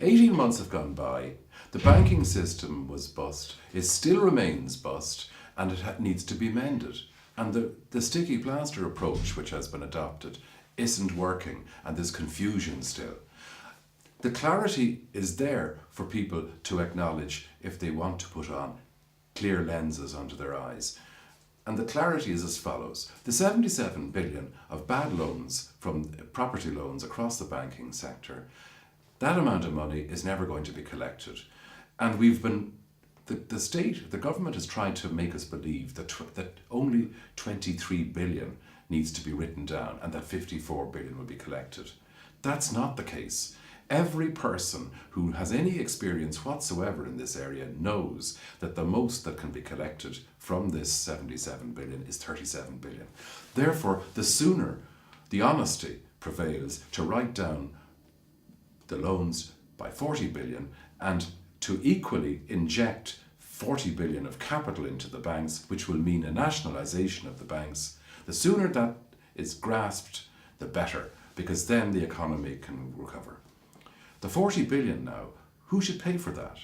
18 months have gone by, the banking system was bust, it still remains bust, and it needs to be mended. And the sticky plaster approach which has been adopted isn't working, and there's confusion still. The clarity is there for people to acknowledge if they want to put on clear lenses under their eyes. And the clarity is as follows. The 77 billion of bad loans from property loans across the banking sector, that amount of money is never going to be collected. And the state, the government has tried to make us believe that only 23 billion needs to be written down and that 54 billion will be collected. That's not the case. Every person who has any experience whatsoever in this area knows that the most that can be collected from this 77 billion is 37 billion. Therefore, the sooner the honesty prevails to write down the loans by 40 billion and to equally inject 40 billion of capital into the banks, which will mean a nationalisation of the banks, the sooner that is grasped, the better, because then the economy can recover. The 40 billion now, who should pay for that?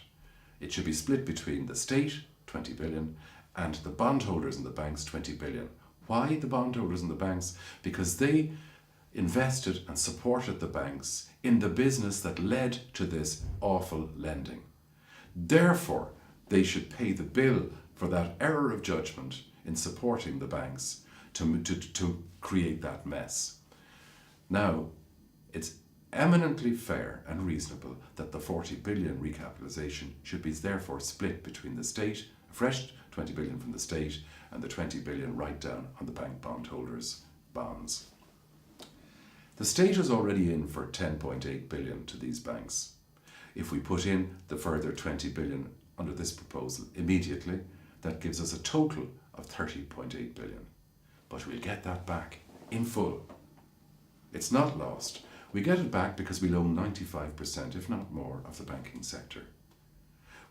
It should be split between the state, 20 billion, and the bondholders in the banks, 20 billion. Why the bondholders in the banks? Because they invested and supported the banks in the business that led to this awful lending. Therefore, they should pay the bill for that error of judgment in supporting the banks to create that mess. Now, it's eminently fair and reasonable that the 40 billion recapitalisation should be therefore split between the state, a fresh 20 billion from the state, and the 20 billion write down on the bank bondholders' bonds. The state is already in for 10.8 billion to these banks. If we put in the further 20 billion under this proposal immediately, that gives us a total of 30.8 billion. But we'll get that back in full. It's not lost. We get it back because we'll own 95%, if not more, of the banking sector.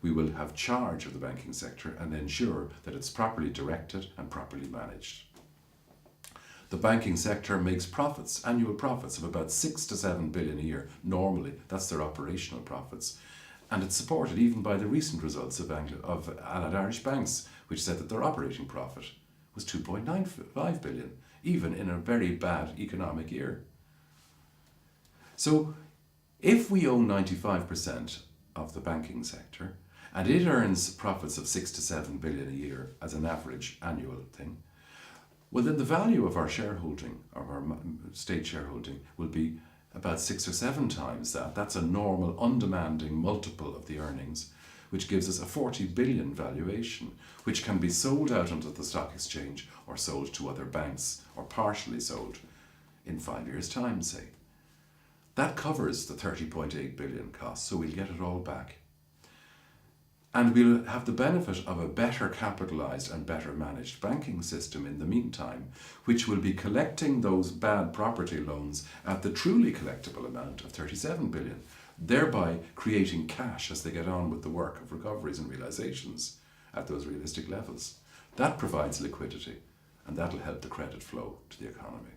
We will have charge of the banking sector and ensure that it's properly directed and properly managed. The banking sector makes profits, annual profits of about 6 to 7 billion a year. Normally, that's their operational profits. And it's supported even by the recent results of Allied Irish Banks, which said that their operating profit was 2.95 billion, even in a very bad economic year. So, if we own 95% of the banking sector, and it earns profits of 6 to 7 billion a year as an average annual thing, well then the value of our shareholding, of our state shareholding, will be about 6 or 7 times that. That's a normal, undemanding multiple of the earnings, which gives us a 40 billion valuation, which can be sold out onto the stock exchange or sold to other banks, or partially sold in 5 years' time, say. That covers the 30.8 billion cost, so we'll get it all back. And we'll have the benefit of a better capitalised and better managed banking system in the meantime, which will be collecting those bad property loans at the truly collectible amount of 37 billion, thereby creating cash as they get on with the work of recoveries and realisations at those realistic levels. That provides liquidity, and that'll help the credit flow to the economy.